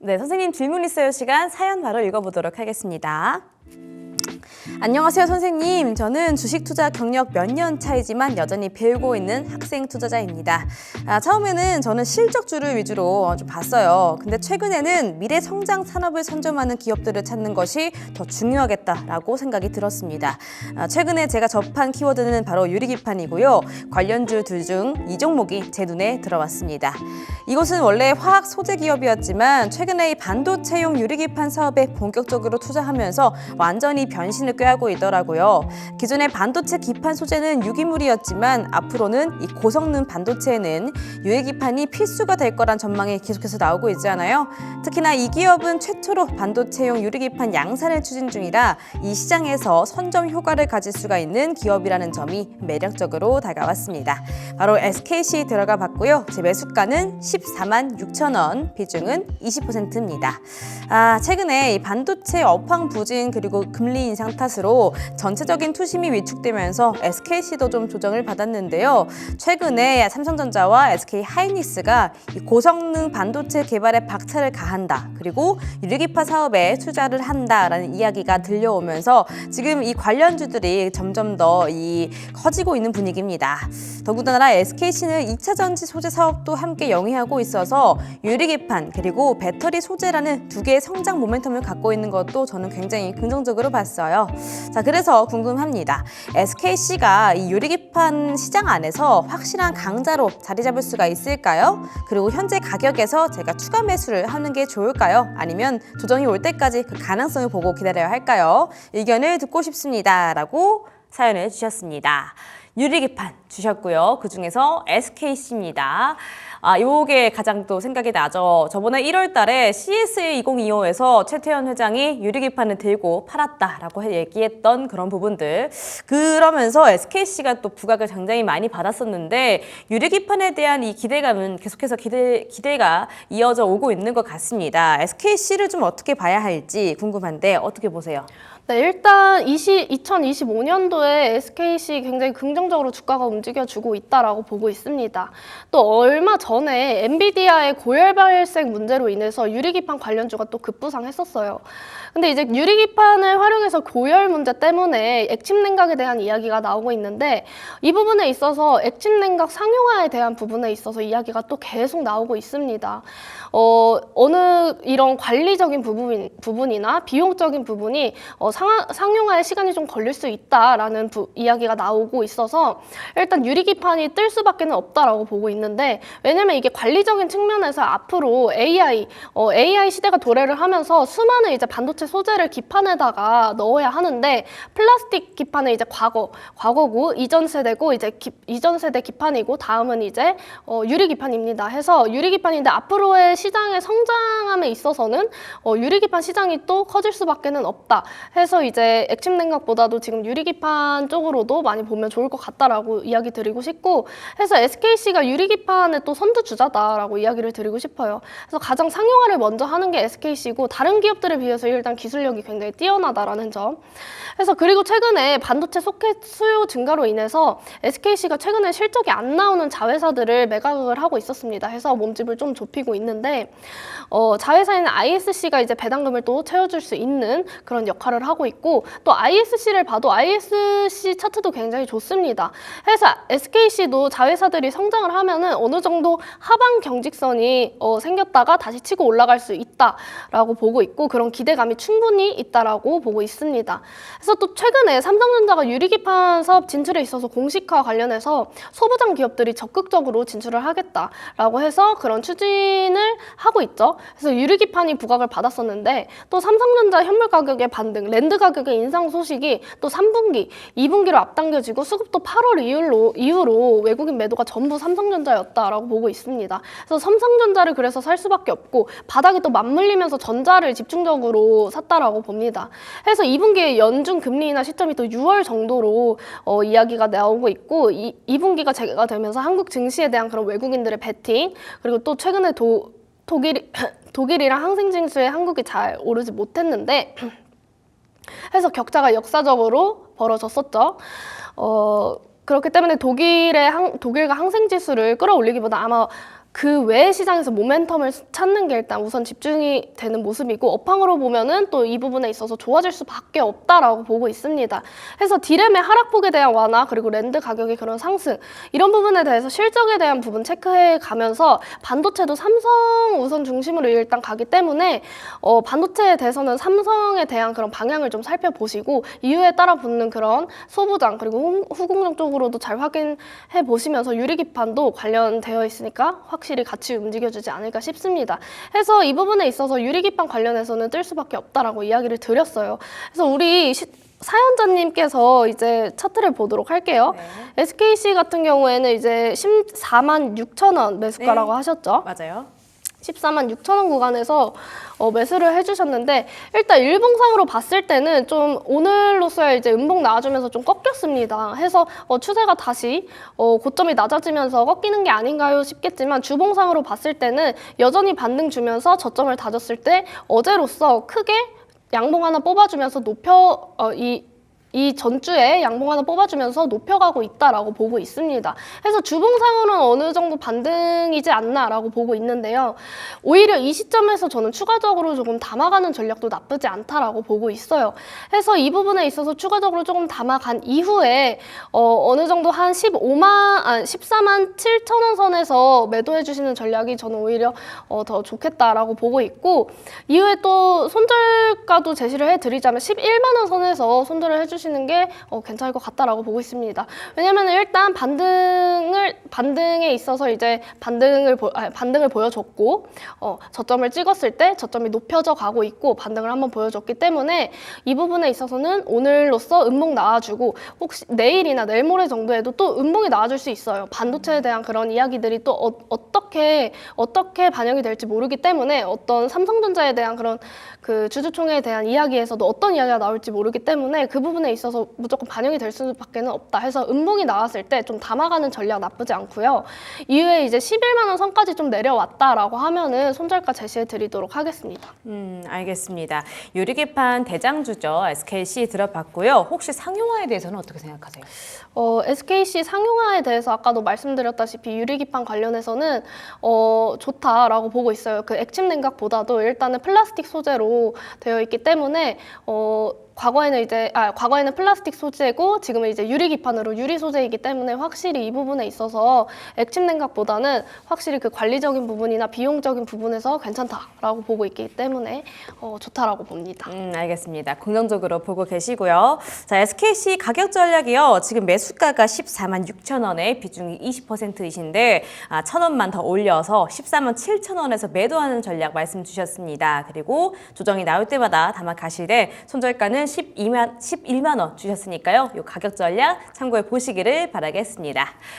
네, 선생님 질문 있어요 시간 사연 바로 읽어보도록 하겠습니다. 안녕하세요 선생님. 저는 주식 투자 경력 몇 년 차이지만 여전히 배우고 있는 학생 투자자입니다. 처음에는 저는 실적주를 위주로 좀 봤어요. 근데 최근에는 미래 성장 산업을 선점하는 기업들을 찾는 것이 더 중요하겠다라고 생각이 들었습니다. 최근에 제가 접한 키워드는 바로 유리기판이고요. 관련주 둘 중 이 종목이 제 눈에 들어왔습니다. 이곳은 원래 화학 소재 기업이었지만 최근에 이 반도체용 유리기판 사업에 본격적으로 투자하면서 완전히 변신을 꾀하고 있더라고요. 기존의 반도체 기판 소재는 유기물이었지만 앞으로는 이 고성능 반도체에는 유해기판이 필수가 될 거란 전망이 계속해서 나오고 있잖아요. 특히나 이 기업은 최초로 반도체용 유리기판 양산을 추진 중이라 이 시장에서 선점 효과를 가질 수가 있는 기업이라는 점이 매력적으로 다가왔습니다. 바로 SKC 들어가 봤고요. 제 매수가는 14만 6천 원, 비중은 20%입니다. 최근에 이 반도체 업황 부진 그리고 금리 인상 탓으로 전체적인 투심이 위축되면서 SKC도 좀 조정을 받았는데요. 최근에 삼성전자와 SK하이닉스가 고성능 반도체 개발에 박차를 가한다. 그리고 유리기파 사업에 투자를 한다라는 이야기가 들려오면서 지금 이 관련주들이 점점 더 커지고 있는 분위기입니다. 더군다나 SKC는 2차 전지 소재 사업도 함께 영위하고 있어서 유리기판 그리고 배터리 소재라는 두 개의 성장 모멘텀을 갖고 있는 것도 저는 굉장히 긍정적으로 봤어요. 자, 그래서 궁금합니다. SKC가 이 유리기판 시장 안에서 확실한 강자로 자리 잡을 수가 있을까요? 그리고 현재 가격에서 제가 추가 매수를 하는 게 좋을까요? 아니면 조정이 올 때까지 그 가능성을 보고 기다려야 할까요? 의견을 듣고 싶습니다. 라고 사연을 주셨습니다. 유리기판 주셨고요. 그중에서 SKC입니다. 요게 가장 또 생각이 나죠. 저번에 1월 달에 CSA 2025에서 최태원 회장이 유리기판을 들고 팔았다라고 얘기했던 그런 부분들. 그러면서 SKC가 또 부각을 굉장히 많이 받았었는데 유리기판에 대한 이 기대감은 계속해서 기대가 이어져 오고 있는 것 같습니다. SKC를 좀 어떻게 봐야 할지 궁금한데 어떻게 보세요? 네, 일단 2025년도에 SKC 굉장히 긍정적으로 주가가 움직여주고 있다라고 보고 있습니다. 또 얼마 전에 엔비디아의 고열 발생 문제로 인해서 유리기판 관련주가 또 급부상했었어요. 근데 이제 유리기판을 활용해서 고열 문제 때문에 액침 냉각에 대한 이야기가 나오고 있는데 이 부분에 있어서 액침 냉각 상용화에 대한 부분에 있어서 이야기가 또 계속 나오고 있습니다. 어느 이런 관리적인 부분이나 비용적인 부분이 상용화에 시간이 좀 걸릴 수 있다라는 이야기가 나오고 있어서 일단 유리기판이 뜰 수밖에 없다라고 보고 있는데 왜냐면 이게 관리적인 측면에서 앞으로 AI 시대가 도래를 하면서 수많은 이제 반도체 소재를 기판에다가 넣어야 하는데 플라스틱 기판은 이제 과거고 이전 세대고 이제 이전 세대 기판이고 다음은 이제 유리기판입니다. 해서 유리기판인데 앞으로의 시장의 성장함에 있어서는 유리기판 시장이 또 커질 수밖에 없다. 해서 이제 액침 냉각보다도 지금 유리기판 쪽으로도 많이 보면 좋을 것 같다라고 이야기 드리고 싶고 해서 SKC가 유리기판의 또 선두주자다라고 이야기를 드리고 싶어요. 그래서 가장 상용화를 먼저 하는 게 SKC고 다른 기업들에 비해서 일단 기술력이 굉장히 뛰어나다라는 점. 그래서 그리고 최근에 반도체 소켓 수요 증가로 인해서 SKC가 최근에 실적이 안 나오는 자회사들을 매각을 하고 있었습니다. 해서 몸집을 좀 좁히고 있는데 자회사에는 ISC가 이제 배당금을 또 채워줄 수 있는 그런 역할을 하고 있고 또 ISC를 봐도 ISC 차트도 굉장히 좋습니다. 그래서 SKC도 자회사들이 성장을 하면은 어느 정도 하방 경직선이 생겼다가 다시 치고 올라갈 수 있다라고 보고 있고 그런 기대감이 충분히 있다라고 보고 있습니다. 그래서 또 최근에 삼성전자가 유리기판 사업 진출에 있어서 공식화 관련해서 소부장 기업들이 적극적으로 진출을 하겠다라고 해서 그런 추진을 하고 있죠. 그래서 유리기판이 부각을 받았었는데 또 삼성전자 현물 가격의 반등, 랜드 가격의 인상 소식이 또 3분기, 2분기로 앞당겨지고 수급도 8월 이후로 외국인 매도가 전부 삼성전자였다라고 보고 있습니다. 그래서 삼성전자를 그래서 살 수밖에 없고 바닥에 또 맞물리면서 전자를 집중적으로 샀다라고 봅니다. 그래서 2분기에 연중 금리 인하 시점이 또 6월 정도로 이야기가 나오고 있고 2분기가 재개가 되면서 한국 증시에 대한 그런 외국인들의 베팅 그리고 또 최근에 독일이랑 항생진수에 한국이 잘 오르지 못했는데 해서 격차가 역사적으로 벌어졌었죠. 그렇기 때문에 독일과 항생지수를 끌어올리기보다 아마 그 외의 시장에서 모멘텀을 찾는 게 일단 우선 집중이 되는 모습이고, 업황으로 보면은 또 이 부분에 있어서 좋아질 수밖에 없다라고 보고 있습니다. 그래서 디램의 하락폭에 대한 완화, 그리고 랜드 가격의 그런 상승, 이런 부분에 대해서 실적에 대한 부분 체크해 가면서 반도체도 삼성 우선 중심으로 일단 가기 때문에 반도체에 대해서는 삼성에 대한 그런 방향을 좀 살펴보시고, 이유에 따라 붙는 그런 소부장 그리고 후공정 쪽으로도 잘 확인해 보시면서 유리기판도 관련되어 있으니까 확실히 같이 움직여주지 않을까 싶습니다. 그래서 이 부분에 있어서 유리기판 관련해서는 뜰 수밖에 없다라고 이야기를 드렸어요. 그래서 우리 사연자님께서 이제 차트를 보도록 할게요. 네. SKC 같은 경우에는 이제 14만 6천 원 매수가라고 네. 하셨죠. 맞아요. 14만 6천 원 구간에서 매수를 해주셨는데, 일단 일봉상으로 봤을 때는 좀 오늘로서야 이제 음봉 나와주면서 좀 꺾였습니다. 해서 추세가 다시 고점이 낮아지면서 꺾이는 게 아닌가요 싶겠지만, 주봉상으로 봤을 때는 여전히 반등 주면서 저점을 다졌을 때 어제로서 크게 양봉 하나 뽑아주면서 이 전주에 양봉 하나 뽑아주면서 높여가고 있다라고 보고 있습니다. 그래서 주봉상으로는 어느 정도 반등이지 않나라고 보고 있는데요. 오히려 이 시점에서 저는 추가적으로 조금 담아가는 전략도 나쁘지 않다라고 보고 있어요. 그래서 이 부분에 있어서 추가적으로 조금 담아간 이후에 어느 정도 한 14만 7천 원 선에서 매도해 주시는 전략이 저는 오히려 더 좋겠다라고 보고 있고, 이후에 또 손절가도 제시를 해드리자면 11만 원 선에서 손절을 해주시는 게 괜찮을 것 같다라고 보고 있습니다. 왜냐면 일단 반등에 있어서 이제 반등을 보여줬고, 저점을 찍었을 때 저점이 높여져 가고 있고 반등을 한번 보여줬기 때문에 이 부분에 있어서는 오늘로써 음봉 나와주고, 혹시 내일이나 내일 모레 정도에도 또 음봉이 나와줄 수 있어요. 반도체에 대한 그런 이야기들이 또 어떻게 반영이 될지 모르기 때문에, 어떤 삼성전자에 대한 그런 그 주주총회에 대한 이야기에서도 어떤 이야기가 나올지 모르기 때문에 그 부분에 있어서 무조건 반영이 될 수밖에 없다 해서 음봉이 나왔을 때 좀 담아가는 전략 나쁘지 않고요. 이후에 이제 11만 원 선까지 좀 내려왔다라고 하면은 손절가 제시해 드리도록 하겠습니다. 알겠습니다. 유리기판 대장주죠. SKC 들어봤고요. 혹시 상용화에 대해서는 어떻게 생각하세요? SKC 상용화에 대해서 아까도 말씀드렸다시피 유리기판 관련해서는 좋다라고 보고 있어요. 그 액침 냉각보다도 일단은 플라스틱 소재로 되어 있기 때문에 과거에는 플라스틱 소재고 지금은 이제 유리기판으로 유리 소재이기 때문에 확실히 이 부분에 있어서 액침 냉각보다는 확실히 그 관리적인 부분이나 비용적인 부분에서 괜찮다라고 보고 있기 때문에 좋다라고 봅니다. 알겠습니다. 긍정적으로 보고 계시고요. 자, SKC 가격 전략이요. 지금 매수가가 14만 6천 원에 비중이 20%이신데 1,000원만 더 올려서 14만 7천 원에서 매도하는 전략 말씀 주셨습니다. 그리고 조정이 나올 때마다 담아 가시되 손절가는 11만 원 주셨으니까요. 이 가격 전략 참고해 보시기를 바라겠습니다.